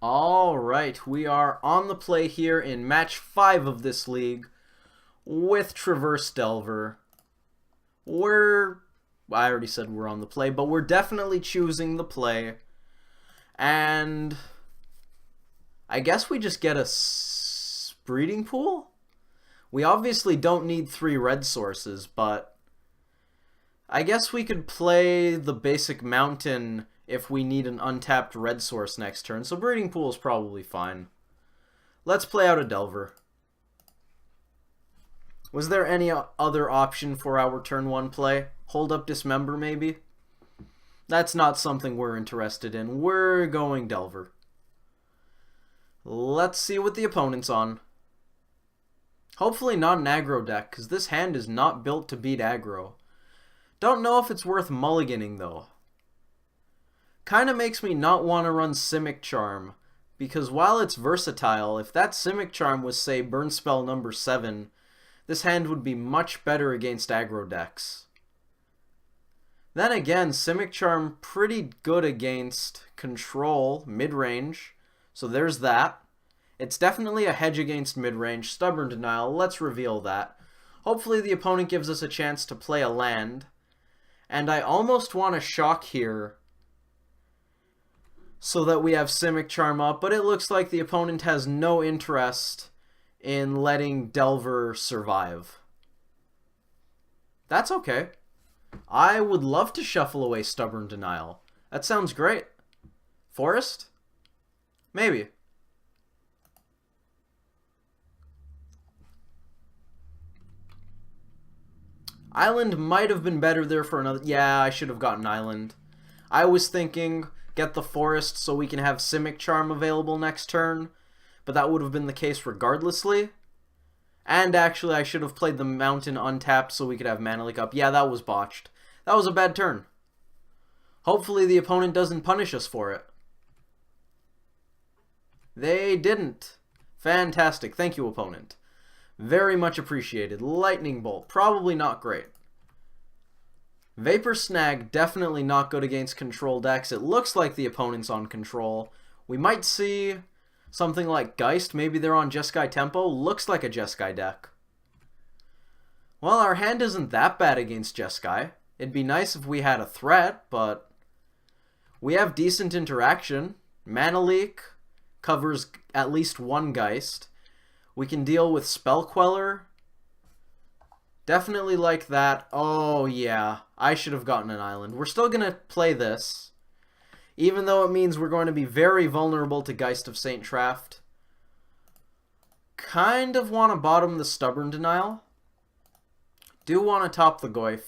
Alright, we are on the play here in match 5 of this league with Traverse Delver. I already said we're on the play, but we're definitely choosing the play. And I guess we just get a breeding pool? We obviously don't need 3 red sources, but I guess we could play the basic mountain if we need an untapped red source next turn, so breeding pool is probably fine. Let's play out a Delver. Was there any other option for our turn 1 play? Hold up Dismember maybe? That's not something we're interested in. We're going Delver. Let's see what the opponent's on. Hopefully not an aggro deck, because this hand is not built to beat aggro. Don't know if it's worth mulliganing though. Kinda makes me not want to run Simic Charm, because while it's versatile, if that Simic Charm was, say, Burn Spell number 7, this hand would be much better against aggro decks. Then again, Simic Charm pretty good against Control, mid-range, so there's that. It's definitely a hedge against mid-range. Stubborn Denial, let's reveal that. Hopefully the opponent gives us a chance to play a land. And I almost want to shock here so that we have Simic Charm up, but it looks like the opponent has no interest in letting Delver survive. That's okay. I would love to shuffle away Stubborn Denial. That sounds great. Forest? Maybe. Island might have been better there for another... Yeah, I should have gotten Island. I was thinking get the Forest so we can have Simic Charm available next turn, but that would have been the case regardlessly. And actually, I should have played the Mountain untapped so we could have Mana Leak up. Yeah, that was botched. That was a bad turn. Hopefully the opponent doesn't punish us for it. They didn't. Fantastic. Thank you, opponent. Very much appreciated. Lightning Bolt. Probably not great. Vapor Snag, definitely not good against control decks. It looks like the opponent's on control. We might see something like Geist. Maybe they're on Jeskai Tempo. Looks like a Jeskai deck. Well, our hand isn't that bad against Jeskai. It'd be nice if we had a threat, but we have decent interaction. Mana Leak covers at least one Geist. We can deal with Spell Queller. Definitely like that. Oh, yeah. I should have gotten an island. We're still going to play this, even though it means we're going to be very vulnerable to Geist of Saint Traft. Kind of want to bottom the Stubborn Denial. Do want to top the Goyf.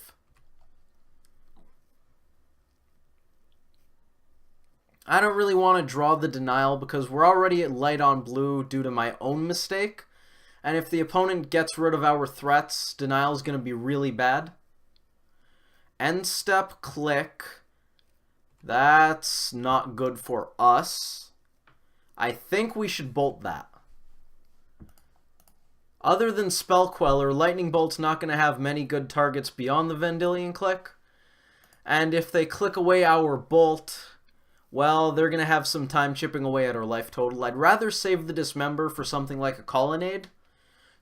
I don't really want to draw the Denial because we're already at light on blue due to my own mistake. And if the opponent gets rid of our threats, Denial is going to be really bad. End step, click. That's not good for us. I think we should bolt that. Other than Spell Queller, Lightning Bolt's not going to have many good targets beyond the Vendilion click. And if they click away our bolt, well, they're going to have some time chipping away at our life total. I'd rather save the Dismember for something like a Colonnade.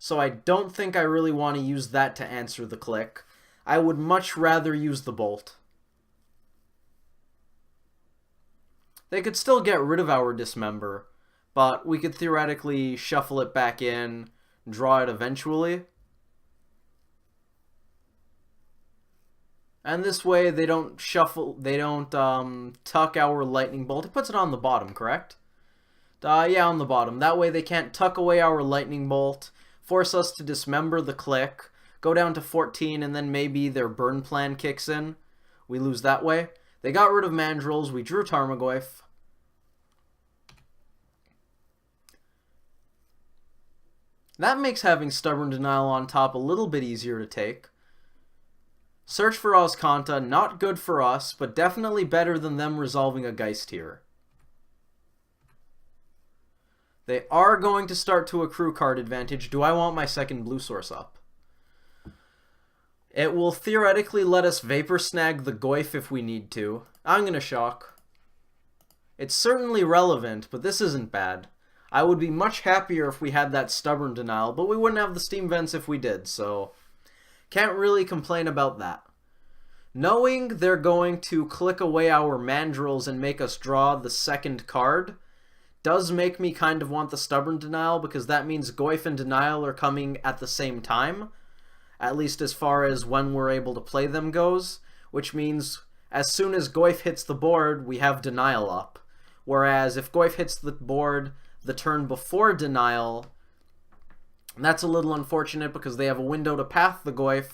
So I don't think I really want to use that to answer the click. I would much rather use the bolt. They could still get rid of our Dismember, but we could theoretically shuffle it back in, draw it eventually. And this way they don't tuck our Lightning Bolt. It puts it on the bottom, correct? Yeah, on the bottom. That way they can't tuck away our Lightning Bolt, force us to dismember the click, go down to 14, and then maybe their burn plan kicks in. We lose that way. They got rid of Mandrills. We drew Tarmogoyf. That makes having Stubborn Denial on top a little bit easier to take. Search for Ozkanta, not good for us, but definitely better than them resolving a Geist here. They are going to start to accrue card advantage. Do I want my second blue source up? It will theoretically let us Vapor Snag the Goyf if we need to. I'm going to shock. It's certainly relevant, but this isn't bad. I would be much happier if we had that stubborn denial, but we wouldn't have the steam vents if we did, so can't really complain about that. Knowing they're going to click away our mandrills and make us draw the second card does make me kind of want the stubborn denial, because that means Goyf and denial are coming at the same time, at least as far as when we're able to play them goes, which means as soon as Goyf hits the board, we have denial up. Whereas if Goyf hits the board the turn before denial, that's a little unfortunate because they have a window to path the Goyf,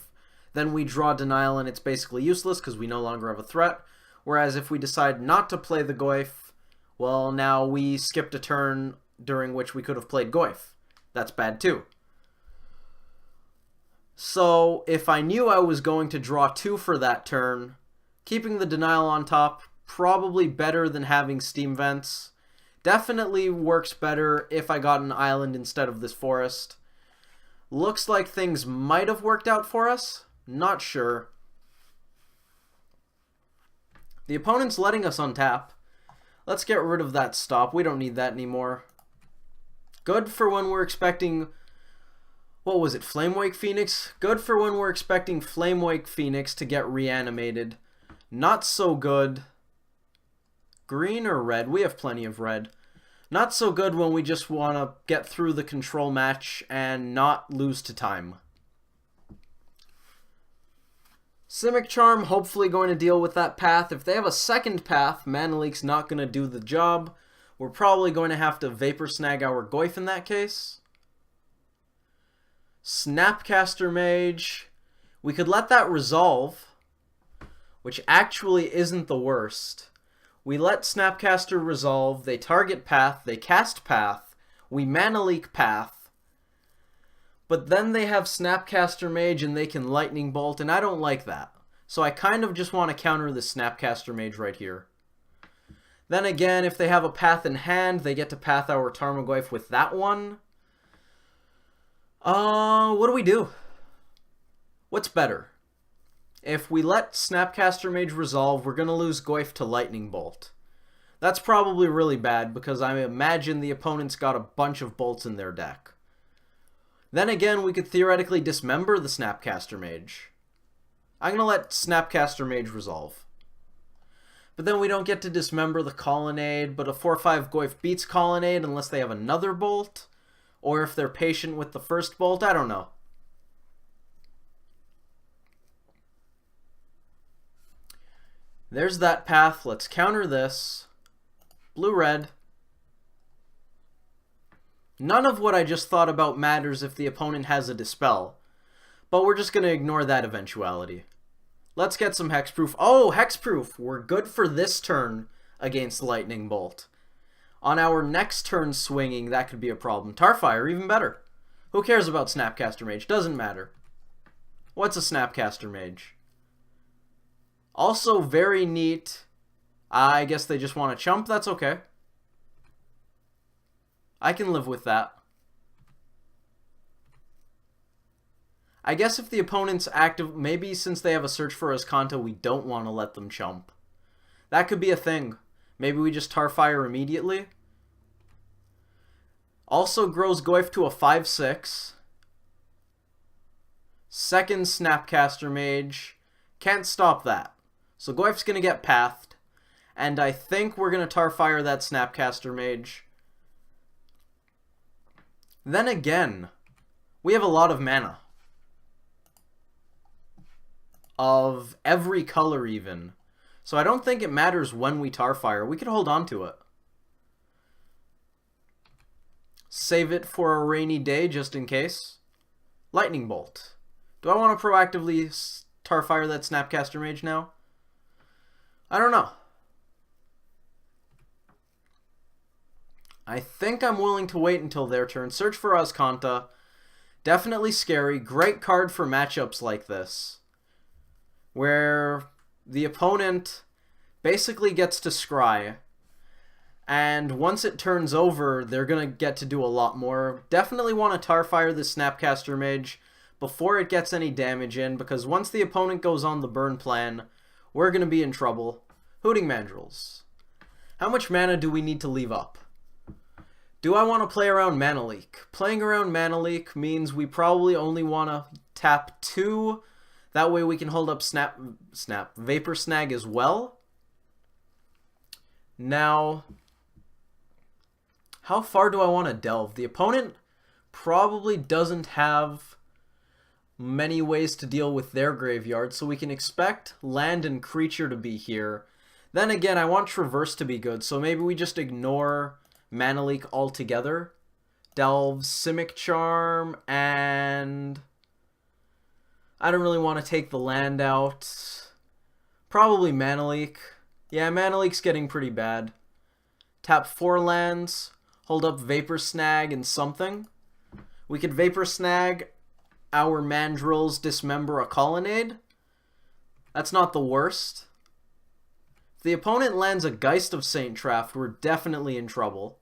then we draw denial and it's basically useless because we no longer have a threat. Whereas if we decide not to play the Goyf, well, now we skipped a turn during which we could have played Goyf. That's bad too. So if I knew I was going to draw 2 for that turn, keeping the denial on top, probably better than having steam vents. Definitely works better if I got an island instead of this forest. Looks like things might have worked out for us. Not sure. The opponent's letting us untap. Let's get rid of that stop. We don't need that anymore. Good for when we're expecting... What was it? Flamewake Phoenix? Good for when we're expecting Flamewake Phoenix to get reanimated. Not so good. Green or red? We have plenty of red. Not so good when we just want to get through the control match and not lose to time. Simic Charm, hopefully going to deal with that path. If they have a second path, Mana Leak's not going to do the job. We're probably going to have to Vapor Snag our Goyf in that case. Snapcaster Mage. We could let that resolve, which actually isn't the worst. We let Snapcaster resolve, they target path, they cast path, we Mana Leak path, but then they have Snapcaster Mage and they can Lightning Bolt, and I don't like that. So I kind of just want to counter the Snapcaster Mage right here. Then again, if they have a path in hand, they get to path our Tarmogoyf with that one. What do we do? What's better? If we let Snapcaster Mage resolve, we're going to lose Goyf to Lightning Bolt. That's probably really bad because I imagine the opponent's got a bunch of bolts in their deck. Then again, we could theoretically dismember the Snapcaster Mage. I'm going to let Snapcaster Mage resolve. But then we don't get to dismember the Colonnade, but a 4-5 Goyf beats Colonnade unless they have another bolt, or if they're patient with the first bolt, I don't know. There's that path. Let's counter this. Blue-red. None of what I just thought about matters if the opponent has a Dispel, but we're just going to ignore that eventuality. Let's get some Hexproof. Oh, Hexproof! We're good for this turn against Lightning Bolt. On our next turn swinging, that could be a problem. Tarfire, even better. Who cares about Snapcaster Mage? Doesn't matter. What's a Snapcaster Mage? Also very neat. I guess they just want to chump. That's okay. I can live with that. I guess if the opponent's active, maybe since they have a Search for Azcanta, we don't want to let them chump. That could be a thing. Maybe we just Tarfire immediately. Also grows Goyf to a 5-6. Second Snapcaster Mage. Can't stop that. So Goyf's going to get pathed. And I think we're going to Tarfire that Snapcaster Mage. Then again, we have a lot of mana. Of every color even. So I don't think it matters when we Tarfire. We could hold on to it. Save it for a rainy day just in case. Lightning Bolt. Do I want to proactively Tarfire that Snapcaster Mage now? I don't know. I think I'm willing to wait until their turn. Search for Azcanta. Definitely scary. Great card for matchups like this, where the opponent basically gets to scry, and once it turns over, they're going to get to do a lot more. Definitely want to Tarfire the Snapcaster Mage before it gets any damage in, because once the opponent goes on the burn plan, we're going to be in trouble. Hooting Mandrills. How much mana do we need to leave up? Do I want to play around Mana Leak? Playing around Mana Leak means we probably only want to tap 2. That way we can hold up Vapor Snag as well. Now, how far do I want to delve? The opponent probably doesn't have many ways to deal with their graveyard, so we can expect land and creature to be here. Then again, I want Traverse to be good, so maybe we just ignore Mana Leak altogether. Delve, Simic Charm, and I don't really want to take the land out. Probably Mana Leak. Yeah, Mana Leak's getting pretty bad. Tap 4 lands, hold up Vapor Snag and something. We could Vapor Snag our Mandrills, dismember a Colonnade. That's not the worst. If the opponent lands a Geist of Saint Traft, we're definitely in trouble.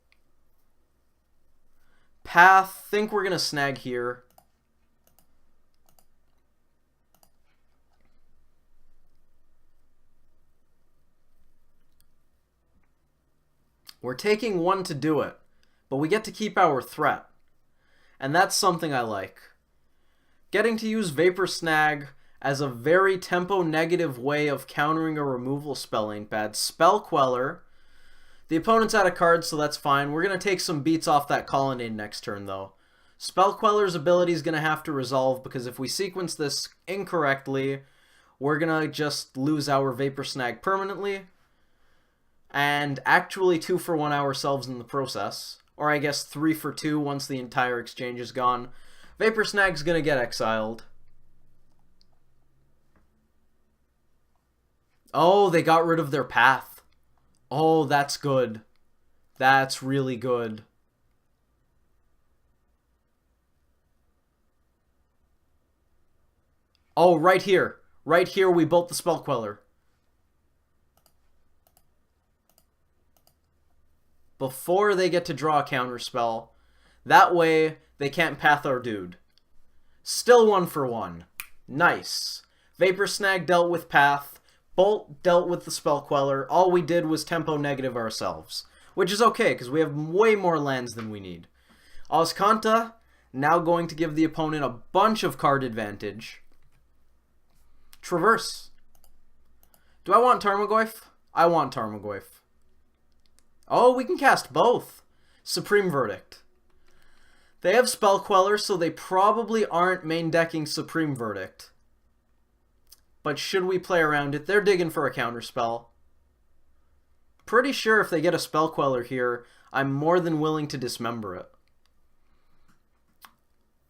Path, think we're gonna snag here. We're taking 1 to do it, but we get to keep our threat. And that's something I like. Getting to use Vapor Snag as a very tempo-negative way of countering a removal spell ain't bad. Spell Queller. The opponent's out of cards, so that's fine. We're going to take some beats off that Colonnade next turn, though. Spell Queller's ability is going to have to resolve, because if we sequence this incorrectly, we're going to just lose our Vapor Snag permanently, and actually 2 for 1 ourselves in the process. Or I guess 3 for 2 once the entire exchange is gone. Vapor Snag's gonna get exiled. Oh, they got rid of their path. Oh, that's good. That's really good. Oh, right here. Right here we built the Spell Queller. Before they get to draw a counterspell. That way, they can't path our dude. Still 1 for 1. Nice. Vapor Snag dealt with path. Bolt dealt with the Spell Queller. All we did was tempo negative ourselves. Which is okay, because we have way more lands than we need. Azcanta, now going to give the opponent a bunch of card advantage. Traverse. Do I want Tarmogoyf? I want Tarmogoyf. Oh, we can cast both. Supreme Verdict. They have Spell Queller, so they probably aren't main decking Supreme Verdict. But should we play around it? They're digging for a counterspell. Pretty sure if they get a Spell Queller here, I'm more than willing to dismember it.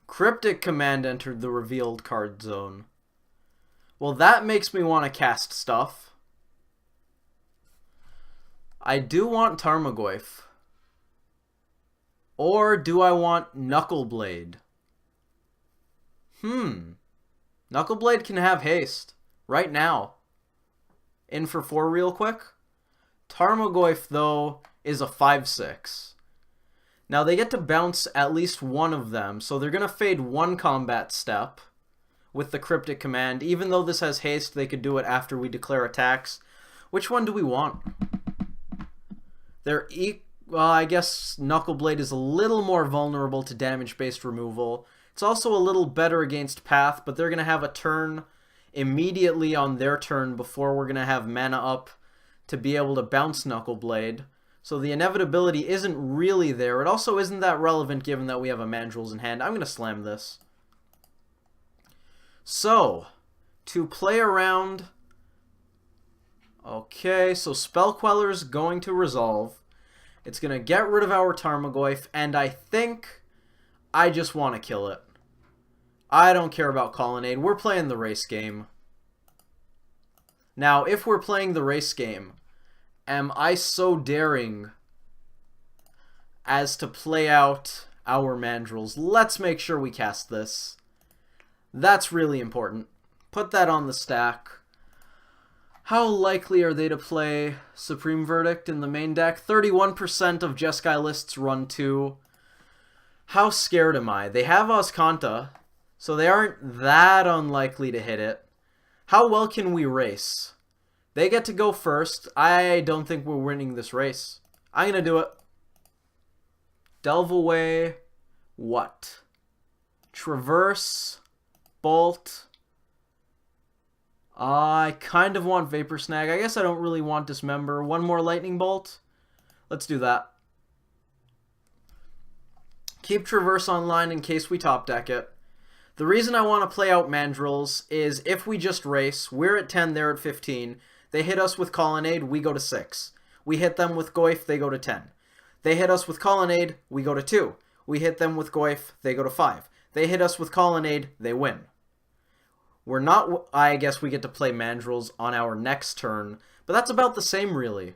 Cryptic Command entered the revealed card zone. Well, that makes me want to cast stuff. I do want Tarmogoyf. Or do I want Knuckleblade? Knuckleblade can have haste. Right now. In for 4 real quick. Tarmogoyf, though, is a 5/6. Now, they get to bounce at least one of them, so they're going to fade 1 combat step with the Cryptic Command. Even though this has haste, they could do it after we declare attacks. Which one do we want? Well, I guess Knuckleblade is a little more vulnerable to damage-based removal. It's also a little better against Path, but they're going to have a turn immediately on their turn before we're going to have mana up to be able to bounce Knuckleblade. So the inevitability isn't really there. It also isn't that relevant given that we have a Mandrills in hand. I'm going to slam this. So, to play around... Okay, so Spell Queller's going to resolve. It's going to get rid of our Tarmogoyf, and I think I just want to kill it. I don't care about Colonnade. We're playing the race game. Now, if we're playing the race game, am I so daring as to play out our Mandrills? Let's make sure we cast this. That's really important. Put that on the stack. How likely are they to play Supreme Verdict in the main deck? 31% of Jeskai lists run 2. How scared am I? They have Azcanta, so they aren't that unlikely to hit it. How well can we race? They get to go first. I don't think we're winning this race. I'm going to do it. Delve away. What? Traverse. Bolt. I kind of want Vapor Snag. I guess I don't really want Dismember. One more Lightning Bolt. Let's do that. Keep Traverse online in case we top deck it. The reason I want to play out Mandrills is if we just race, we're at 10, they're at 15. They hit us with Colonnade, we go to 6. We hit them with Goyf, they go to 10. They hit us with Colonnade, we go to 2. We hit them with Goyf, they go to 5. They hit us with Colonnade, they win. We're not... I guess we get to play Mandrills on our next turn, but that's about the same, really.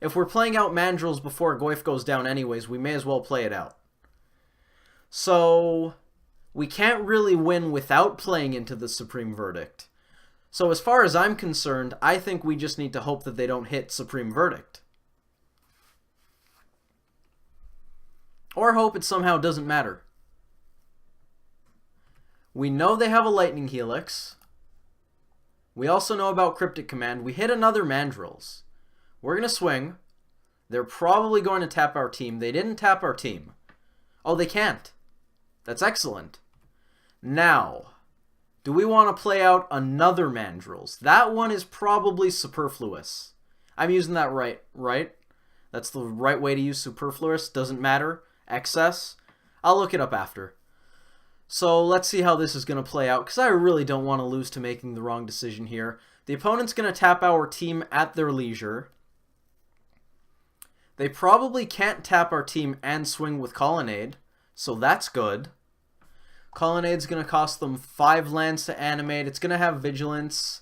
If we're playing out Mandrills before Goyf goes down anyways, we may as well play it out. So... we can't really win without playing into the Supreme Verdict. So as far as I'm concerned, I think we just need to hope that they don't hit Supreme Verdict. Or hope it somehow doesn't matter. We know they have a Lightning Helix. We also know about Cryptic Command. We hit another Mandrills. We're going to swing. They're probably going to tap our team. They didn't tap our team. Oh, they can't. That's excellent. Now, do we want to play out another Mandrills? That one is probably superfluous. I'm using that right? That's the right way to use superfluous. Doesn't matter. Excess. I'll look it up after. So let's see how this is going to play out, because I really don't want to lose to making the wrong decision here. The opponent's going to tap our team at their leisure. They probably can't tap our team and swing with Colonnade, so that's good. Colonnade's going to cost them 5 lands to animate. It's going to have Vigilance.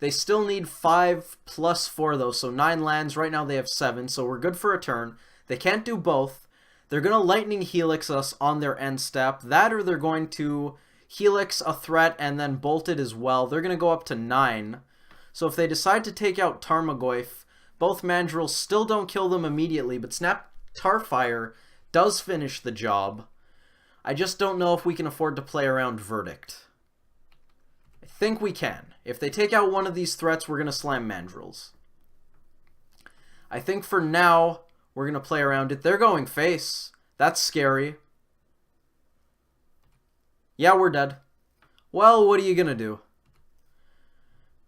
They still need 5 plus 4, though, so 9 lands. Right now they have 7, so we're good for a turn. They can't do both. They're going to Lightning Helix us on their end step. That or they're going to Helix a threat and then bolt it as well. They're going to go up to 9. So if they decide to take out Tarmogoyf, both Mandrills still don't kill them immediately, but Snap Tarfire does finish the job. I just don't know if we can afford to play around Verdict. I think we can. If they take out one of these threats, we're going to slam Mandrills. I think for now, we're going to play around it. They're going face. That's scary. Yeah, we're dead. Well, what are you going to do?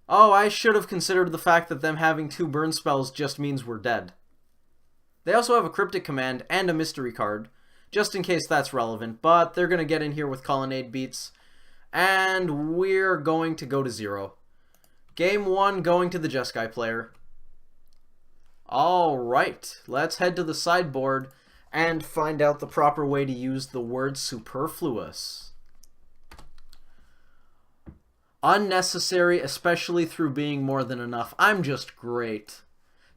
Oh, I should have considered the fact that them having 2 burn spells just means we're dead. They also have a Cryptic Command and a Mystery card, just in case that's relevant, but they're going to get in here with Colonnade beats, and we're going to go to 0. Game 1 going to the Jeskai player. Alright, let's head to the sideboard and find out the proper way to use the word superfluous. Unnecessary, especially through being more than enough. I'm just great.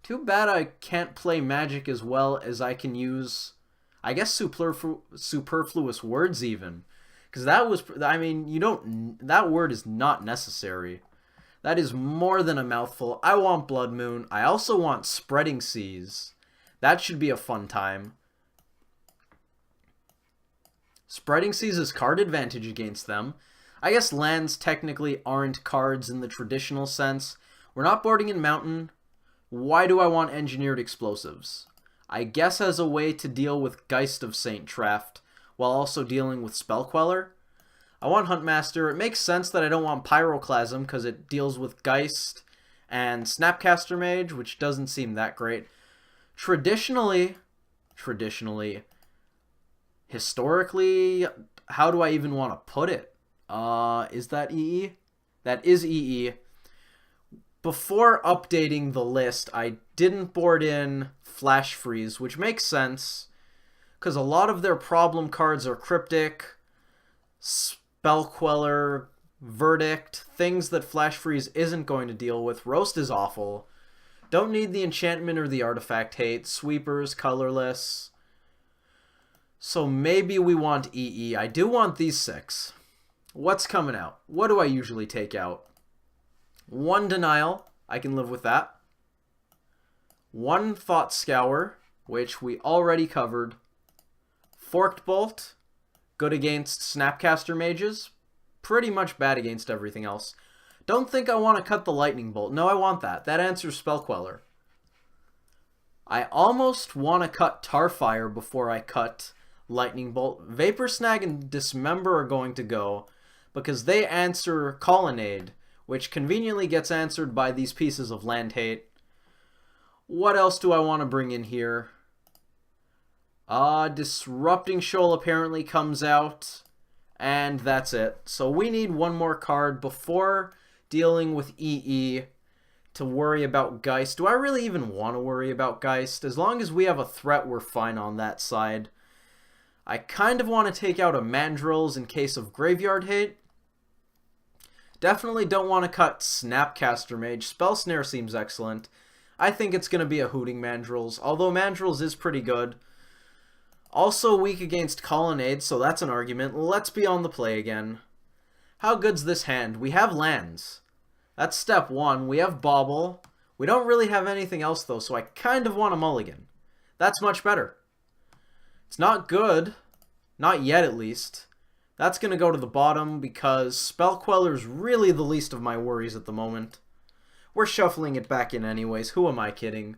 Too bad I can't play Magic as well as I can use, I guess, superfluous words even. Because that was, I mean, that word is not necessary. That is more than a mouthful. I want Blood Moon. I also want Spreading Seas. That should be a fun time. Spreading Seas is card advantage against them. I guess lands technically aren't cards in the traditional sense. We're not boarding in Mountain. Why do I want Engineered Explosives? I guess as a way to deal with Geist of Saint Traft, while also dealing with Spell Queller. I want Huntmaster. It makes sense that I don't want Pyroclasm, because it deals with Geist and Snapcaster Mage, which doesn't seem that great. Historically, how do I even want to put it? Is that EE? That is EE. Before updating the list, I didn't board in Flash Freeze, which makes sense, because a lot of their problem cards are Cryptic, Spell Queller, Verdict, things that Flash Freeze isn't going to deal with. Roast is awful. Don't need the enchantment or the artifact hate. Sweepers, colorless. So maybe we want EE. I do want these 6. What's coming out? What do I usually take out? 1 Denial. I can live with that. 1 Thought Scour, which we already covered. Forked Bolt. Good against Snapcaster Mages. Pretty much bad against everything else. Don't think I want to cut the lightning bolt. No, I want that. That answers Spell Queller. I almost want to cut Tarfire before I cut lightning bolt. Vapor Snag and Dismember are going to go because they answer Colonnade, which conveniently gets answered by these pieces of land hate. What else do I want to bring in here? Disrupting Shoal apparently comes out, and that's it. So we need one more card before dealing with EE to worry about Geist. Do I really even want to worry about Geist? As long as we have a threat, we're fine on that side. I kind of want to take out a Mandrills in case of Graveyard Hate. Definitely don't want to cut Snapcaster Mage. Spell Snare seems excellent. I think it's going to be a Hooting Mandrills, although Mandrills is pretty good. Also weak against Colonnade, so that's an argument. Let's be on the play again. How good's this hand? We have lands. That's step one. We have Bauble. We don't really have anything else, though, so I kind of want a mulligan. That's much better. It's not good. Not yet, at least. That's going to go to the bottom because Spell Queller's really the least of my worries at the moment. We're shuffling it back in anyways. Who am I kidding?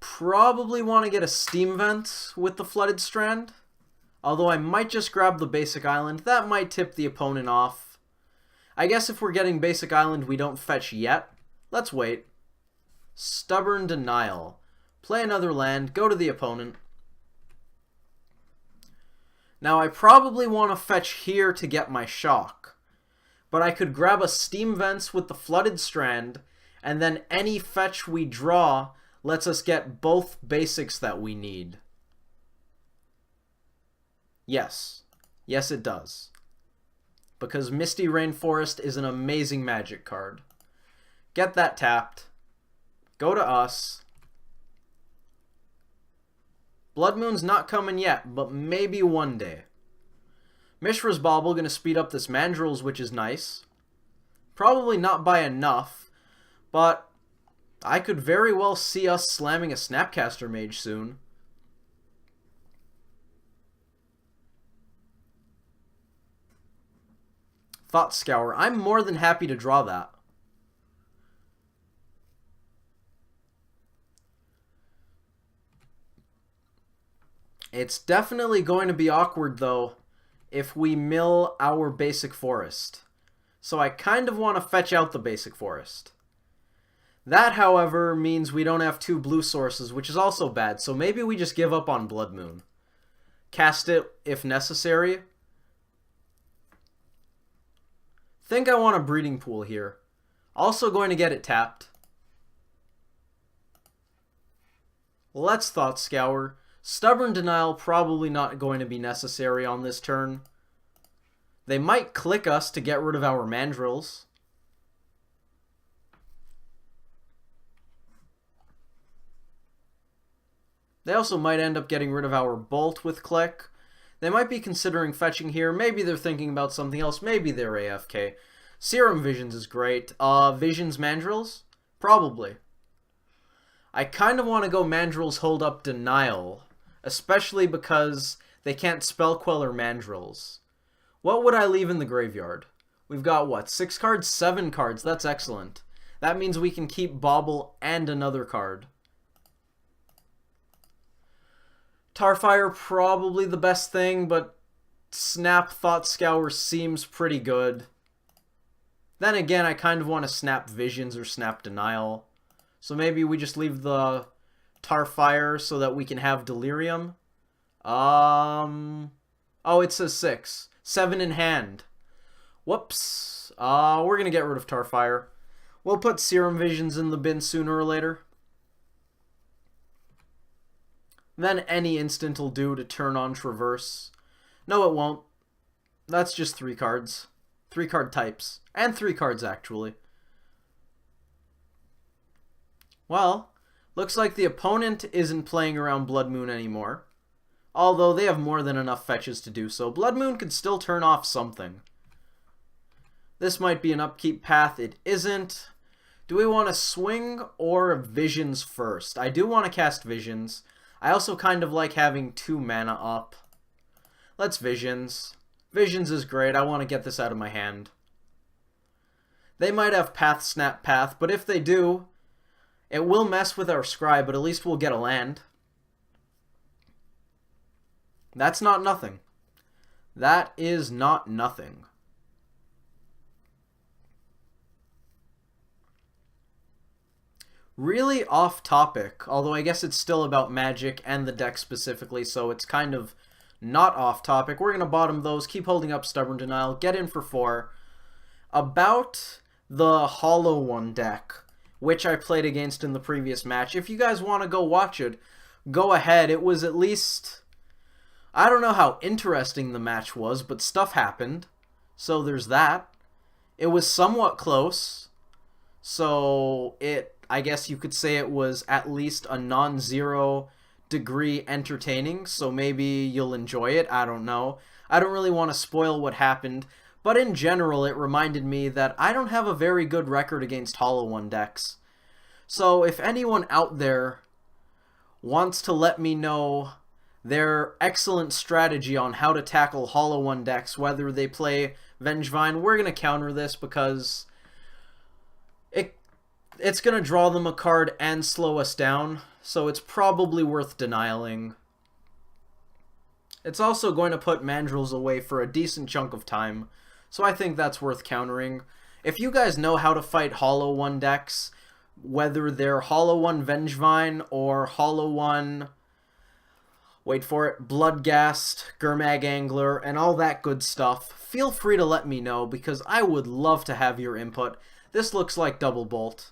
Probably want to get a Steam Vent with the Flooded Strand. Although I might just grab the Basic Island. That might tip the opponent off. I guess if we're getting Basic Island, we don't fetch yet. Let's wait. Stubborn Denial. Play another land. Go to the opponent. Now I probably want to fetch here to get my shock. But I could grab a Steam Vents with the Flooded Strand, and then any fetch we draw lets us get both basics that we need. Yes. Yes, it does. Because Misty Rainforest is an amazing Magic card. Get that tapped. Go to us. Blood Moon's not coming yet, but maybe one day. Mishra's Bauble going to speed up this Mandrills, which is nice. Probably not by enough, but I could very well see us slamming a Snapcaster Mage soon. Thought Scour. I'm more than happy to draw that. It's definitely going to be awkward, though, if we mill our Basic Forest. So I kind of want to fetch out the Basic Forest. That, however, means we don't have two blue sources, which is also bad, so maybe we just give up on Blood Moon. Cast it if necessary. Think I want a Breeding Pool here. Also going to get it tapped. Let's Thought Scour. Stubborn Denial probably not going to be necessary on this turn. They might click us to get rid of our Mandrills. They also might end up getting rid of our Bolt with click. They might be considering fetching here. Maybe they're thinking about something else. Maybe they're AFK. Serum Visions is great. Visions Mandrills? Probably. I kind of want to go Mandrills hold up Denial. Especially because they can't Spell Queller Mandrills. What would I leave in the graveyard? We've got, what, 6 cards? 7 cards. That's excellent. That means we can keep Bauble and another card. Tarfire probably the best thing, but Snap Thought Scour seems pretty good. Then again, I kind of want to Snap Visions or Snap Denial. So maybe we just leave the Tarfire so that we can have Delirium. Oh, it says 6. 7 in hand. Whoops. We're going to get rid of Tarfire. We'll put Serum Visions in the bin sooner or later. Then any instant will do to turn on Traverse. No, it won't. That's just 3 cards. 3 card types. And 3 cards, actually. Well, looks like the opponent isn't playing around Blood Moon anymore. Although they have more than enough fetches to do so. Blood Moon could still turn off something. This might be an upkeep path. It isn't. Do we want to swing or Visions first? I do want to cast Visions. I also kind of like having 2 mana up. Let's Visions. Visions is great. I want to get this out of my hand. They might have Path, Snap, Path, but if they do, it will mess with our Scry, but at least we'll get a land. That's not nothing. That is not nothing. Really off topic, although I guess it's still about Magic and the deck specifically, so it's kind of not off topic. We're going to bottom those, keep holding up Stubborn Denial, get in for 4. About the Hollow One deck, which I played against in the previous match. If you guys want to go watch it, go ahead. It was at least... I don't know how interesting the match was, but stuff happened. So there's that. It was somewhat close. So I guess you could say it was at least a non-zero degree entertaining. So maybe you'll enjoy it. I don't know. I don't really want to spoil what happened. But in general, it reminded me that I don't have a very good record against Hollow One decks. So if anyone out there wants to let me know their excellent strategy on how to tackle Hollow One decks, whether they play Vengevine, we're going to counter this because it's going to draw them a card and slow us down, so it's probably worth denialing. It's also going to put Mandrills away for a decent chunk of time, so I think that's worth countering. If you guys know how to fight Hollow One decks, whether they're Hollow One Vengevine or Hollow One... wait for it, Bloodghast, Gurmag Angler, and all that good stuff, feel free to let me know because I would love to have your input. This looks like Double Bolt.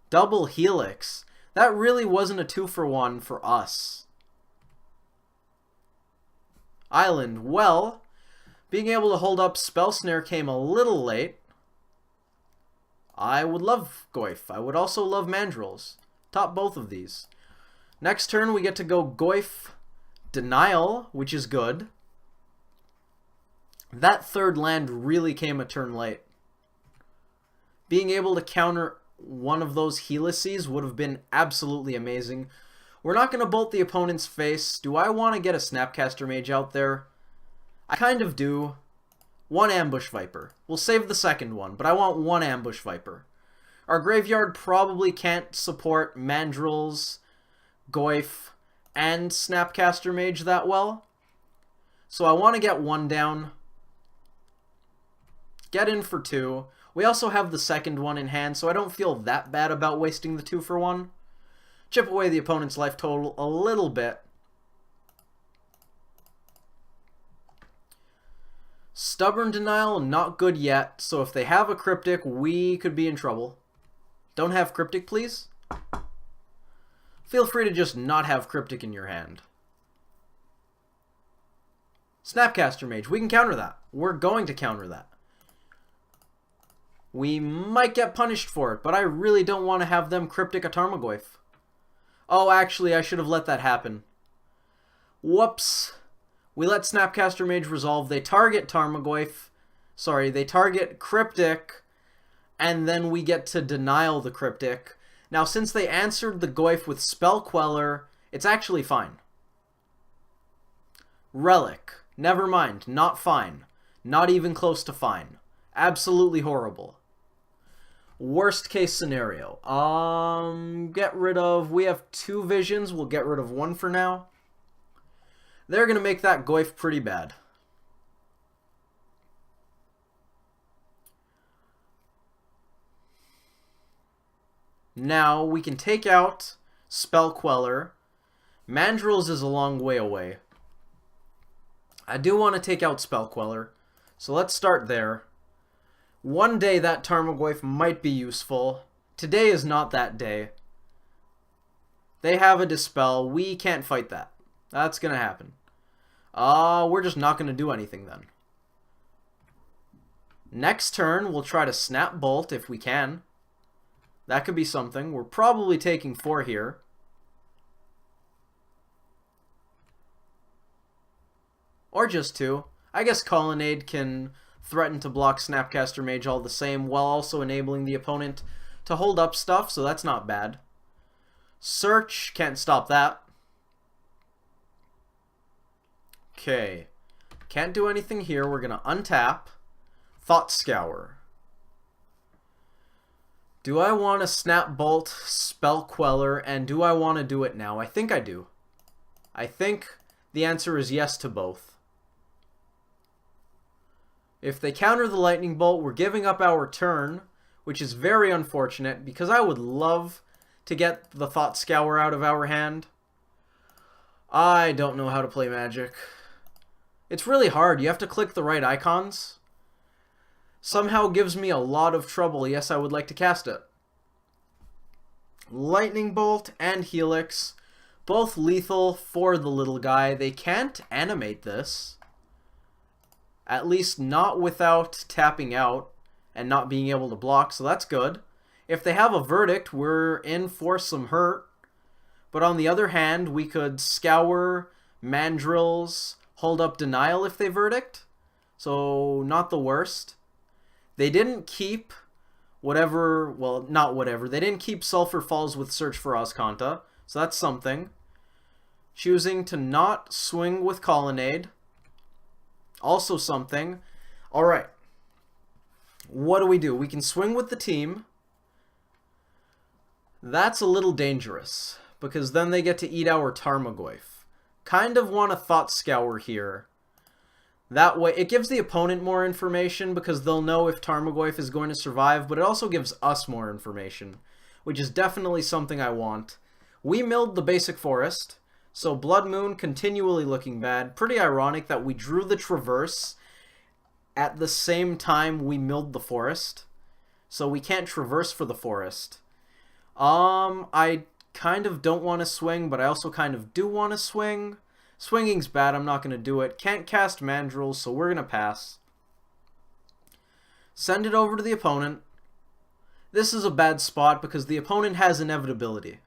Double Helix. That really wasn't a 2-for-1 for us. Island. Well, being able to hold up Spell Snare came a little late. I would love Goyf. I would also love Mandrills. Top both of these. Next turn, we get to go Goyf Denial, which is good. That third land really came a turn late. Being able to counter one of those Helices would have been absolutely amazing. We're not going to bolt the opponent's face. Do I want to get a Snapcaster Mage out there? I kind of do. One Ambush Viper. We'll save the second one, but I want one Ambush Viper. Our graveyard probably can't support Mandrills, Goyf, and Snapcaster Mage that well. So I want to get one down. Get in for 2. We also have the second one in hand, so I don't feel that bad about wasting the 2-for-1. Chip away the opponent's life total a little bit. Stubborn Denial, not good yet, so if they have a Cryptic, we could be in trouble. Don't have Cryptic, please? Feel free to just not have Cryptic in your hand. Snapcaster Mage, we can counter that. We're going to counter that. We might get punished for it, but I really don't want to have them Cryptic a Tarmogoyf. Oh, actually, I should have let that happen. Whoops. We let Snapcaster Mage resolve. They target Tarmogoyf. Sorry, they target Cryptic, and then we get to denial the Cryptic. Now, since they answered the Goyf with Spell Queller, it's actually fine. Relic. Never mind. Not fine. Not even close to fine. Absolutely horrible. Worst case scenario. Get rid of... We have 2 visions. We'll get rid of 1 for now. They're going to make that Goyf pretty bad. Now, we can take out Spell Queller. Mandrills is a long way away. I do want to take out Spell Queller, so let's start there. One day that Tarmogoyf might be useful. Today is not that day. They have a Dispel. We can't fight that. That's going to happen. We're just not going to do anything then. Next turn, we'll try to Snap Bolt if we can. That could be something. We're probably taking 4 here. Or just 2. I guess Colonnade can threaten to block Snapcaster Mage all the same, while also enabling the opponent to hold up stuff, so that's not bad. Search, can't stop that. Okay. Can't do anything here. We're going to untap. Thought Scour. Do I want to Snap Bolt, Spell Queller, and do I want to do it now? I think I do. I think the answer is yes to both. If they counter the Lightning Bolt, we're giving up our turn, which is very unfortunate because I would love to get the Thought Scour out of our hand. I don't know how to play Magic. It's really hard. You have to click the right icons. Somehow gives me a lot of trouble. Yes, I would like to cast it. Lightning Bolt and Helix, both lethal for the little guy. They can't animate this. At least not without tapping out and not being able to block, so that's good. If they have a Verdict, we're in for some hurt. But on the other hand, we could Scour, Mandrills, hold up Denial if they Verdict. So, not the worst. They didn't keep whatever, well, not whatever. They didn't keep Sulphur Falls with Search for Azcanta, so that's something. Choosing to not swing with Colonnade, also something. Alright. What do? We can swing with the team. That's a little dangerous, because then they get to eat our Tarmogoyf. Kind of want a Thought Scour here. That way, it gives the opponent more information because they'll know if Tarmogoyf is going to survive, but it also gives us more information, which is definitely something I want. We milled the basic forest, so Blood Moon continually looking bad. Pretty ironic that we drew the Traverse at the same time we milled the forest, so we can't traverse for the forest. I kind of don't want to swing, but I also kind of do want to swing. Swinging's bad, I'm not going to do it. Can't cast Mandrills, so we're going to pass. Send it over to the opponent. This is a bad spot because the opponent has Inevitability.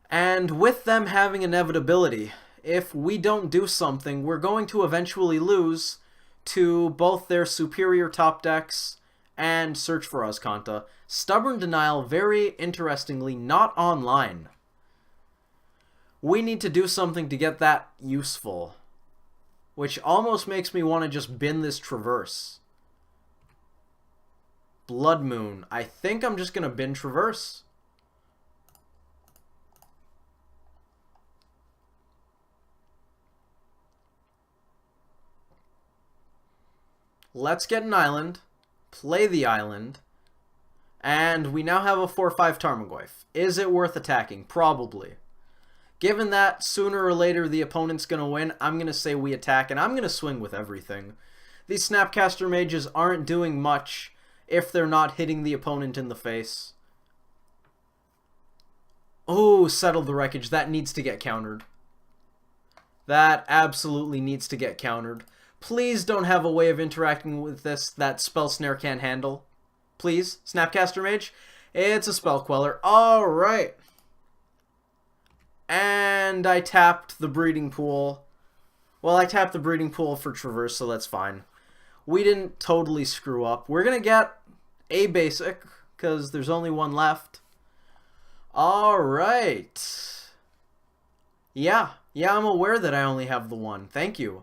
And with them having Inevitability, if we don't do something, we're going to eventually lose to both their superior top decks and Search for Azcanta. Stubborn Denial, very interestingly, not online. We need to do something to get that useful, which almost makes me want to just bin this Traverse. Blood Moon. I think I'm just going to bin Traverse. Let's get an island, play the island, and we now have a 4/5 Tarmogoyf. Is it worth attacking? Probably. Given that sooner or later the opponent's going to win, I'm going to say we attack, and I'm going to swing with everything. These Snapcaster Mages aren't doing much if they're not hitting the opponent in the face. Oh, Settle the Wreckage. That needs to get countered. That absolutely needs to get countered. Please don't have a way of interacting with this that Spell Snare can't handle. Please, Snapcaster Mage. It's a Spell Queller. Alright. And I tapped the Breeding Pool. Well, I tapped the Breeding Pool for Traverse, so that's fine. We didn't totally screw up. We're going to get a basic, because there's only one left. Alright. Yeah, I'm aware that I only have the one. Thank you.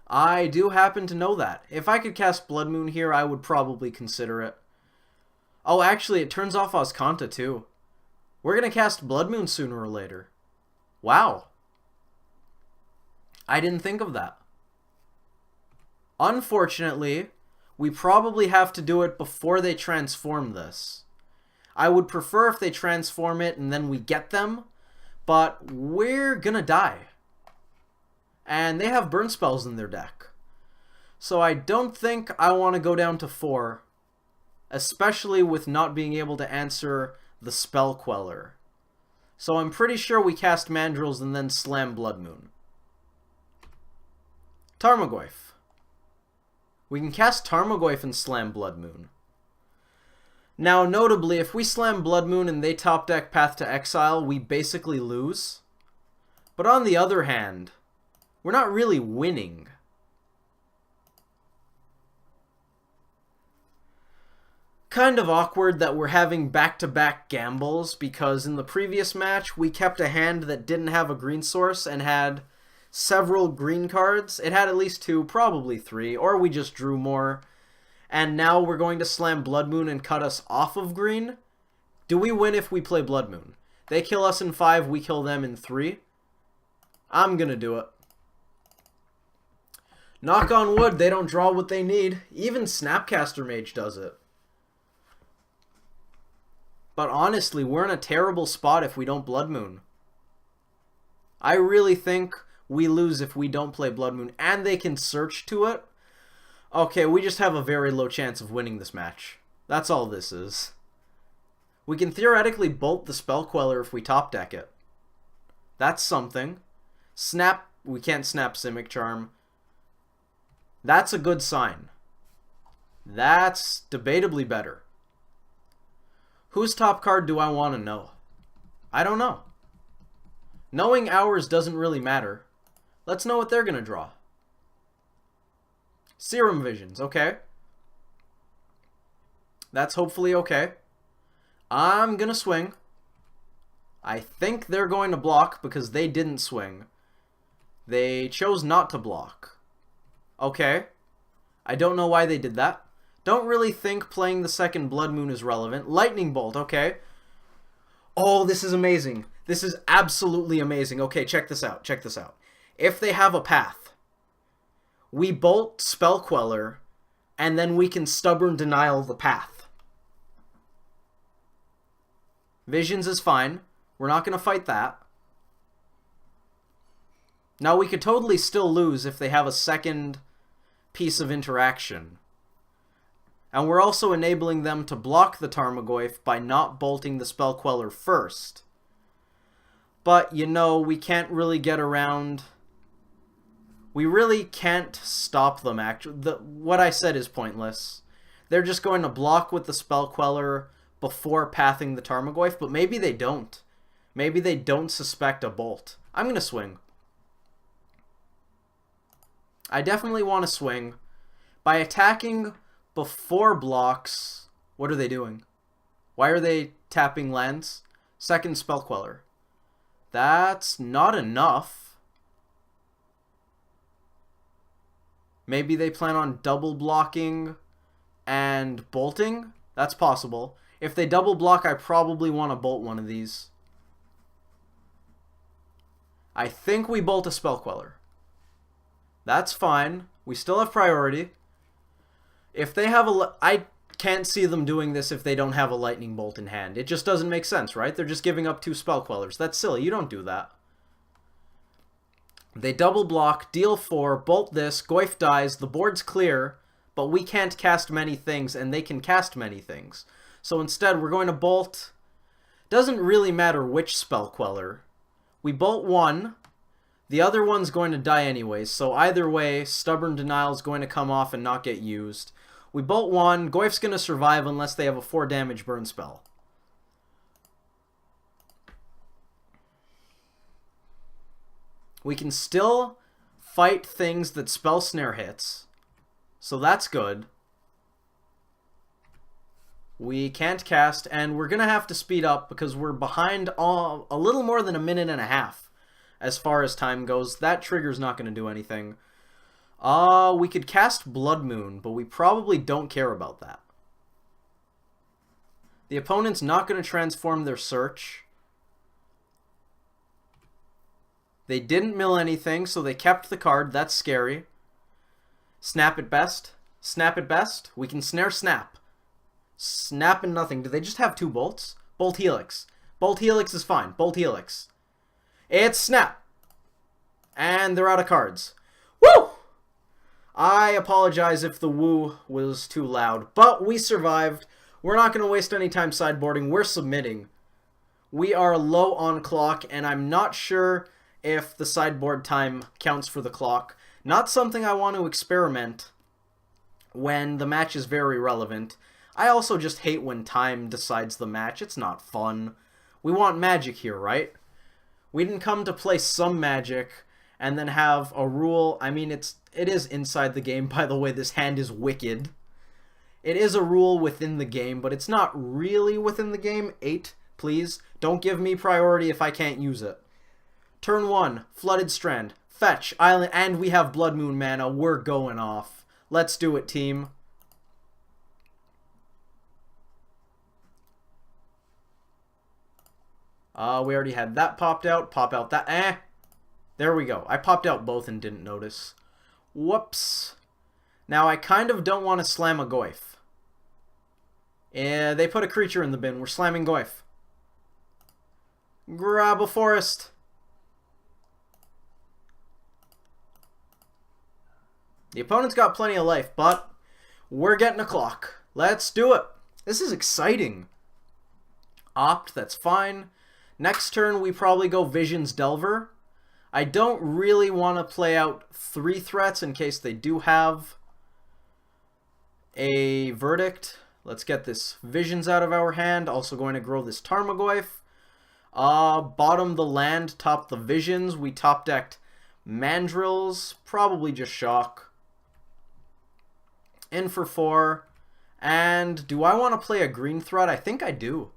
I do happen to know that. If I could cast Blood Moon here, I would probably consider it. Oh, actually, it turns off Azcanta, too. We're going to cast Blood Moon sooner or later. Wow. I didn't think of that. Unfortunately, we probably have to do it before they transform this. I would prefer if they transform it and then we get them, but we're going to die. And they have burn spells in their deck. So I don't think I want to go down to 4. Especially with not being able to answer the Spell Queller. So I'm pretty sure we cast Mandrills and then slam Blood Moon. Tarmogoyf. We can cast Tarmogoyf and slam Blood Moon. Now, notably, if we slam Blood Moon and they top deck Path to Exile, we basically lose. But on the other hand, we're not really winning. Kind of awkward that we're having back-to-back gambles, because in the previous match, we kept a hand that didn't have a green source and had several green cards. It had at least 2, probably 3, or we just drew more. And now we're going to slam Blood Moon and cut us off of green. Do we win if we play Blood Moon? They kill us in 5, we kill them in 3. I'm gonna do it. Knock on wood, they don't draw what they need. Even Snapcaster Mage does it. But honestly, we're in a terrible spot if we don't Blood Moon. I really think we lose if we don't play Blood Moon, and they can search to it. Okay, we just have a very low chance of winning this match. That's all this is. We can theoretically bolt the Spell Queller if we top deck it. That's something. Snap, we can't snap Simic Charm. That's a good sign. That's debatably better. Whose top card do I want to know? I don't know. Knowing ours doesn't really matter. Let's know what they're going to draw. Serum Visions, okay. That's hopefully okay. I'm going to swing. I think they're going to block because they didn't swing. They chose not to block. Okay. I don't know why they did that. Don't really think playing the second Blood Moon is relevant. Lightning Bolt, okay. Oh, this is amazing. This is absolutely amazing. Okay, check this out. Check this out. If they have a path, we bolt Spell Queller, and then we can Stubborn Denial the path. Visions is fine. We're not going to fight that. Now, we could totally still lose if they have a second piece of interaction. And we're also enabling them to block the Tarmogoyf by not bolting the Spell Queller first. But, you know, we can't really get around... We really can't stop them, actually. What I said is pointless. They're just going to block with the Spell Queller before pathing the Tarmogoyf, but maybe they don't. Maybe they don't suspect a bolt. I'm going to swing. I definitely want to swing. By attacking before blocks... What are they doing? Why are they tapping lands? Second Spell Queller. That's not enough. Maybe they plan on double blocking and bolting? That's possible. If they double block, I probably want to bolt one of these. I think we bolt a Spell Queller. That's fine. We still have priority. If they have a... I can't see them doing this if they don't have a Lightning Bolt in hand. It just doesn't make sense, right? They're just giving up 2 Spell Quellers. That's silly. You don't do that. They double block, deal 4, bolt this, Goyf dies, the board's clear, but we can't cast many things, and they can cast many things. So instead, we're going to bolt... Doesn't really matter which Spell Queller. We bolt 1... The other one's going to die anyways, so either way, Stubborn Denial is going to come off and not get used. We bolt 1, Goyf's going to survive unless they have a 4 damage burn spell. We can still fight things that Spell Snare hits, so that's good. We can't cast, and we're going to have to speed up because we're behind a little more than a minute and a half. As far as time goes, that trigger's not going to do anything. We could cast Blood Moon, but we probably don't care about that. The opponent's not going to transform their search. They didn't mill anything, so they kept the card. That's scary. Snap at best. Snap at best. We can snare snap. Snap and nothing. Do they just have 2 bolts? Bolt Helix. Bolt Helix is fine. Bolt Helix. It's snap. And they're out of cards. Woo! I apologize if the woo was too loud, but we survived. We're not going to waste any time sideboarding. We're submitting. We are low on clock, and I'm not sure if the sideboard time counts for the clock. Not something I want to experiment when the match is very relevant. I also just hate when time decides the match. It's not fun. We want magic here, right? We didn't come to play some Magic and then have a rule. I mean, it is inside the game, by the way. This hand is wicked. It is a rule within the game, but it's not really within the game. 8, please. Don't give me priority if I can't use it. Turn 1, Flooded Strand. Fetch, Island, and we have Blood Moon mana. We're going off. Let's do it, team. We already had that popped out. Pop out that. There we go. I popped out both and didn't notice. Whoops. Now, I kind of don't want to slam a Goyf. They put a creature in the bin. We're slamming Goyf. Grab a forest. The opponent's got plenty of life, but we're getting a clock. Let's do it. This is exciting. Opt, that's fine. Next turn, we probably go Visions Delver. I don't really want to play out 3 threats in case they do have a Verdict. Let's get this Visions out of our hand. Also going to grow this Tarmogoyf. Bottom the land, top the Visions. We top decked Mandrills. Probably just Shock. In for 4. And do I want to play a green threat? I think I do.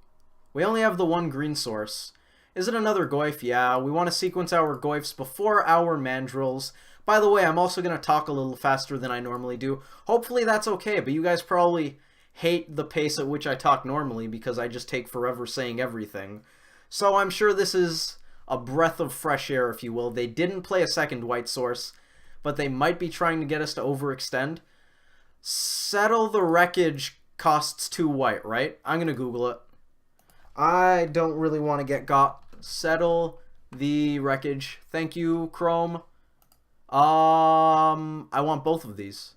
We only have the 1 green source. Is it another Goyf? Yeah, we want to sequence our Goyfs before our Mandrills. By the way, I'm also going to talk a little faster than I normally do. Hopefully that's okay, but you guys probably hate the pace at which I talk normally because I just take forever saying everything. So I'm sure this is a breath of fresh air, if you will. They didn't play a second white source, but they might be trying to get us to overextend. Settle the Wreckage costs 2 white, right? I'm going to Google it. I don't really want to get got. Settle the Wreckage. Thank you, Chrome. I want both of these.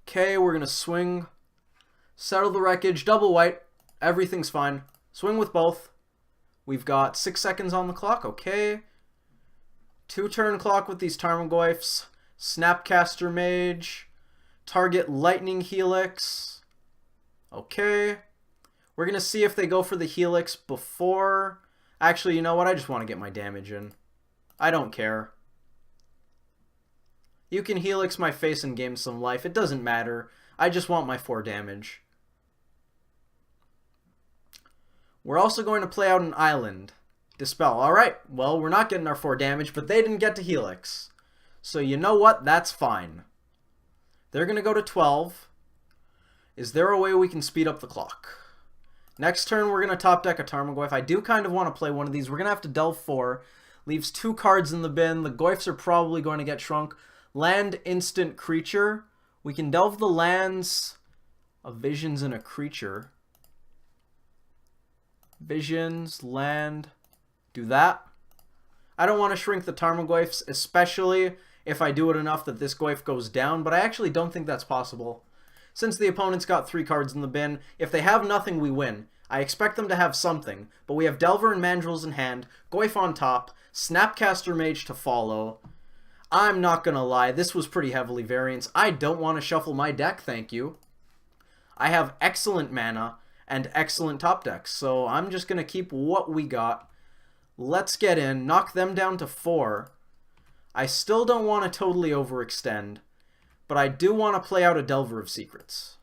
Okay, we're going to swing. Settle the Wreckage. Double white. Everything's fine. Swing with both. We've got 6 seconds on the clock. Okay. 2-turn clock with these Tarmogoyfs. Snapcaster Mage. Target Lightning Helix. Okay. We're going to see if they go for the Helix before. Actually, you know what? I just want to get my damage in. I don't care. You can Helix my face and gain some life. It doesn't matter. I just want my 4 damage. We're also going to play out an island. Dispel. Alright, well, we're not getting our 4 damage, but they didn't get to Helix. So you know what? That's fine. They're going to go to 12. Is there a way we can speed up the clock? Next turn, we're going to top deck a Tarmogoyf. I do kind of want to play one of these. We're going to have to delve 4. Leaves 2 cards in the bin. The Goyfs are probably going to get shrunk. Land instant creature. We can delve the lands of Visions and a creature. Visions, land... Do that. I don't want to shrink the Tarmogoyfs, especially if I do it enough that this Goyf goes down, but I actually don't think that's possible. Since the opponent's got 3 cards in the bin, if they have nothing, we win. I expect them to have something, but we have Delver and Mandrills in hand, Goyf on top, Snapcaster Mage to follow. I'm not gonna lie, this was pretty heavily variance. I don't want to shuffle my deck, thank you. I have excellent mana and excellent top decks, so I'm just gonna keep what we got. Let's get in, knock them down to 4. I still don't want to totally overextend, but I do want to play out a Delver of Secrets.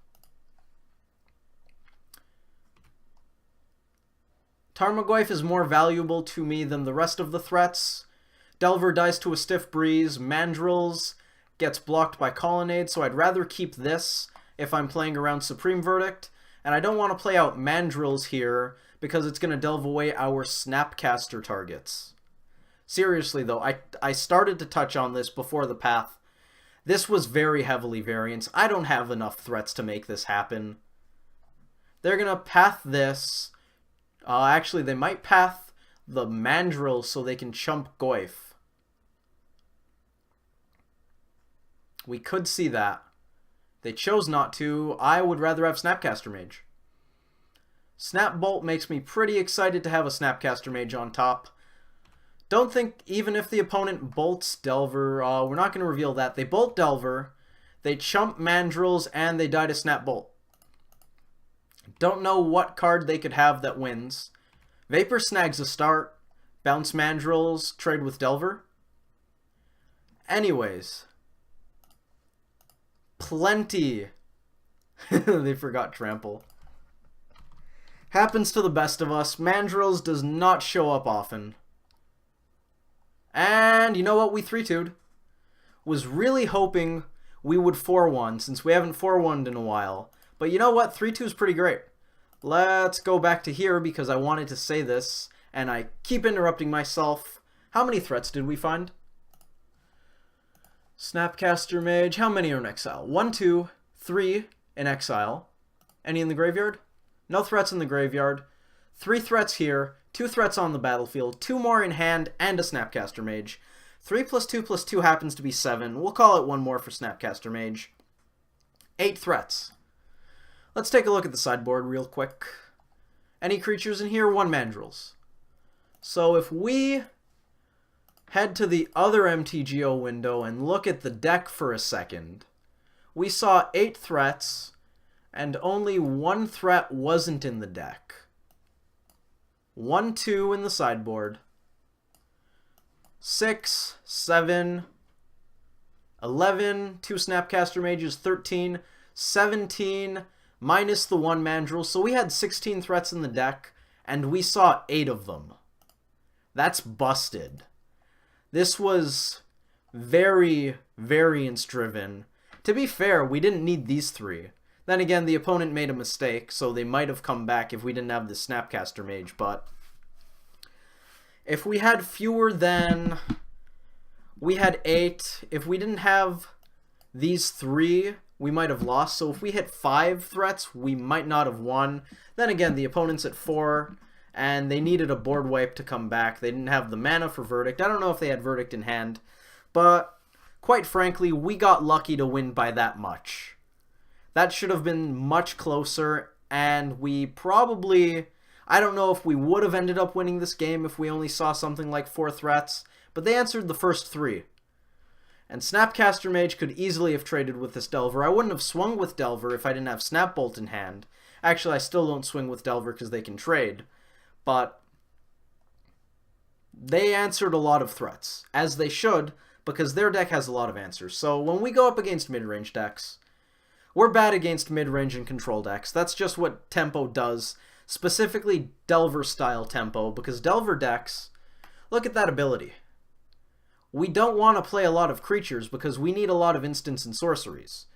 Tarmogoyf is more valuable to me than the rest of the threats. Delver dies to a Stiff Breeze, Mandrills gets blocked by Colonnade, so I'd rather keep this if I'm playing around Supreme Verdict, and I don't want to play out Mandrills here because it's going to delve away our Snapcaster targets. Seriously, though, I started to touch on this before the path. This was very heavily variance. I don't have enough threats to make this happen. They're going to path this. Actually, they might path the Mandrill so they can chump Goyf. We could see that. They chose not to. I would rather have Snapcaster Mage. Snap Bolt makes me pretty excited to have a Snapcaster Mage on top. Don't think even if the opponent bolts Delver, we're not going to reveal that. They bolt Delver, they chump Mandrills, and they die to Snap Bolt. Don't know what card they could have that wins. Vapor snags a start, bounce Mandrills, trade with Delver. Anyways. Plenty. They forgot Trample. Happens to the best of us. Mandrills does not show up often. And you know what we 3-2'd? Was really hoping we would 4-1 since we haven't 4-1'd in a while. But you know what? 3-2 is pretty great. Let's go back to here because I wanted to say this and I keep interrupting myself. How many threats did we find? Snapcaster Mage. How many are in exile? 1, 2, 3 in exile. Any in the graveyard? No threats in the graveyard. 3 threats here. 2 threats on the battlefield. 2 more in hand and a Snapcaster Mage. 3 + 2 + 2 happens to be 7. We'll call it 1 more for Snapcaster Mage. 8 threats. Let's take a look at the sideboard real quick. Any creatures in here? 1 Mandrills. So if we head to the other MTGO window and look at the deck for a second, we saw 8 threats and only 1 threat wasn't in the deck. 1, 2 in the sideboard. 6, 7, 11, 2 Snapcaster Mages, 13, 17, minus the 1 Mandrill. So we had 16 threats in the deck, and we saw 8 of them. That's busted. This was very variance-driven. To be fair, we didn't need these 3. Then again, the opponent made a mistake, so they might have come back if we didn't have the Snapcaster Mage, but if we had fewer than... We had 8. If we didn't have these 3, we might have lost. So if we hit 5 threats, we might not have won. Then again, the opponent's at 4, and they needed a board wipe to come back. They didn't have the mana for Verdict. I don't know if they had Verdict in hand, but quite frankly, we got lucky to win by that much. That should have been much closer, and we probably... I don't know if we would have ended up winning this game if we only saw something like 4 threats, but they answered the first 3. And Snapcaster Mage could easily have traded with this Delver. I wouldn't have swung with Delver if I didn't have Snapbolt in hand. Actually, I still don't swing with Delver because they can trade. But they answered a lot of threats, as they should, because their deck has a lot of answers. So when we go up against mid-range decks, we're bad against mid-range and control decks. That's just what Tempo does, specifically Delver-style Tempo, because Delver decks, look at that ability. We don't want to play a lot of creatures because we need a lot of instants and sorceries.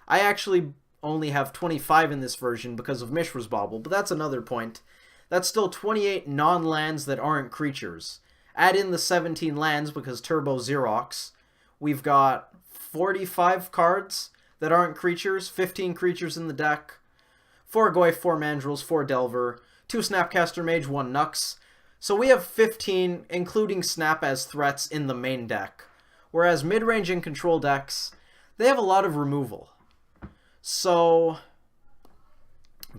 I actually only have 25 in this version because of Mishra's Bauble, but that's another point. That's still 28 non-lands that aren't creatures. Add in the 17 lands because Turbo Xerox. We've got 45 cards that aren't creatures, 15 creatures in the deck, 4 Goyf, 4 Mandrills, 4 Delver, 2 Snapcaster Mage, 1 Nux. So we have 15, including Snap as threats in the main deck. Whereas mid-range and control decks, they have a lot of removal. So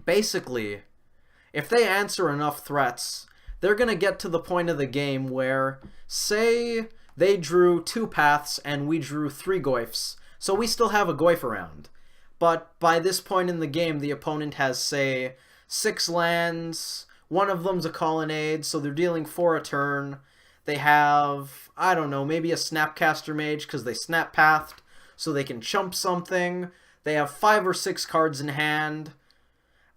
basically, if they answer enough threats, they're going to get to the point of the game where, say, they drew 2 paths and we drew 3 Goyfs, so we still have a Goyf around. But by this point in the game, the opponent has, say, 6 lands, one of them's a Colonnade, so they're dealing 4 a turn. They have, I don't know, maybe a Snapcaster Mage because they Snap Pathed, so they can chump something. They have 5 or 6 cards in hand.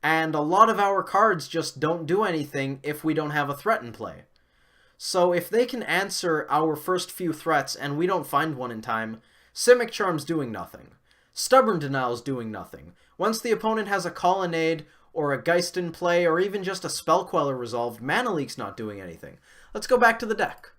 And a lot of our cards just don't do anything if we don't have a threat in play. So if they can answer our first few threats and we don't find one in time, Simic Charm's doing nothing. Stubborn Denial's doing nothing. Once the opponent has a Colonnade or a Geist in play or even just a Spell Queller resolved, Mana Leak's not doing anything. Let's go back to the deck.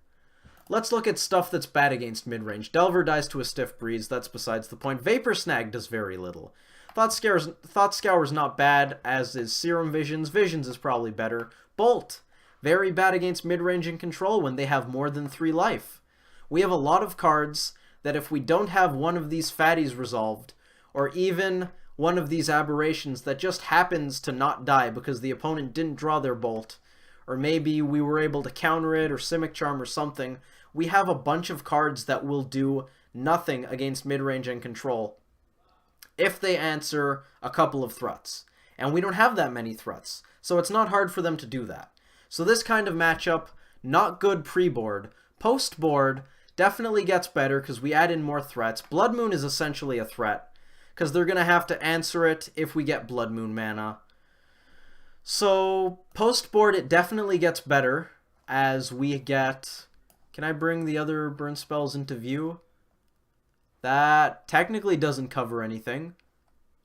Let's look at stuff that's bad against mid-range. Delver dies to a Stiff Breeze, that's besides the point. Vapor Snag does very little. Thought Scour's not bad, as is Serum Visions. Visions is probably better. Bolt, very bad against mid-range and control when they have more than 3 life. We have a lot of cards that if we don't have one of these fatties resolved, or even one of these aberrations that just happens to not die because the opponent didn't draw their Bolt, or maybe we were able to counter it, or Simic Charm or something, we have a bunch of cards that will do nothing against mid-range and control if they answer a couple of threats. And we don't have that many threats, so it's not hard for them to do that. So this kind of matchup, not good pre-board. Post-board, definitely gets better because we add in more threats. Blood Moon is essentially a threat because they're going to have to answer it if we get Blood Moon mana. So, post-board, it definitely gets better as we get... Can I bring the other burn spells into view? That technically doesn't cover anything.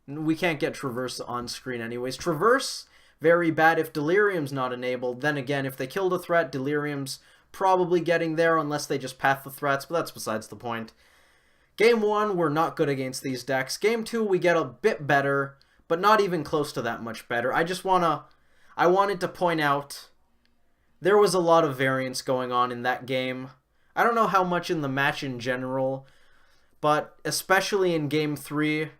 We can't get Traverse on screen anyways. Traverse, very bad if Delirium's not enabled. Then again, if they killed a threat, Delirium's probably getting there unless they just path the threats, but that's besides the point. Game 1, we're not good against these decks. Game 2, we get a bit better, but not even close to that much better. I wanted to point out there was a lot of variance going on in that game. I don't know how much in the match in general, but especially in Game 3,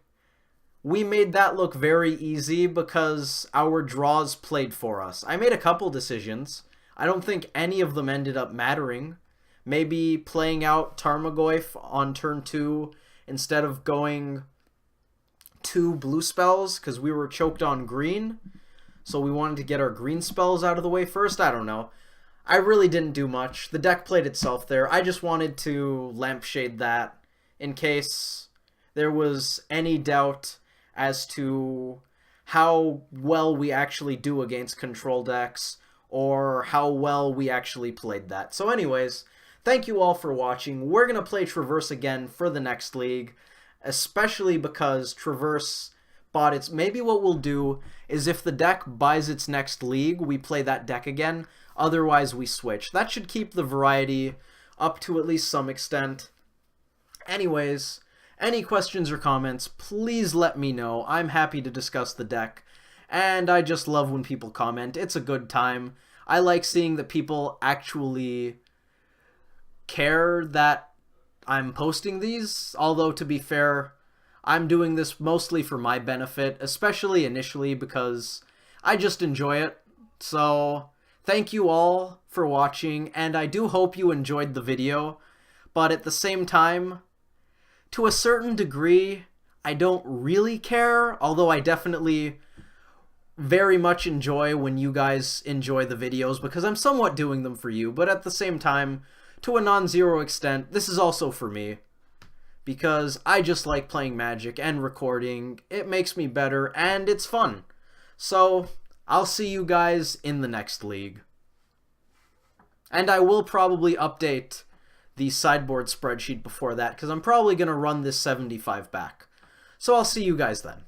we made that look very easy because our draws played for us. I made a couple decisions. I don't think any of them ended up mattering. Maybe playing out Tarmogoyf on turn 2 instead of going 2 blue spells because we were choked on green. So we wanted to get our green spells out of the way first. I don't know. I really didn't do much. The deck played itself there. I just wanted to lampshade that in case there was any doubt as to how well we actually do against control decks or how well we actually played that. So anyways, thank you all for watching. We're going to play Traverse again for the next league, especially because Traverse bought its... Maybe what we'll do is if the deck buys its next league, we play that deck again. Otherwise, we switch. That should keep the variety up to at least some extent. Anyways, any questions or comments, please let me know. I'm happy to discuss the deck, and I just love when people comment. It's a good time. I like seeing that people actually care that I'm posting these, although to be fair, I'm doing this mostly for my benefit, especially initially because I just enjoy it. So, thank you all for watching, and I do hope you enjoyed the video, but at the same time, to a certain degree, I don't really care, although I definitely very much enjoy when you guys enjoy the videos because I'm somewhat doing them for you, but at the same time, to a non-zero extent, this is also for me because I just like playing Magic and recording. It makes me better and it's fun. So, I'll see you guys in the next league. And I will probably update the sideboard spreadsheet before that because I'm probably going to run this 75 back. So I'll see you guys then.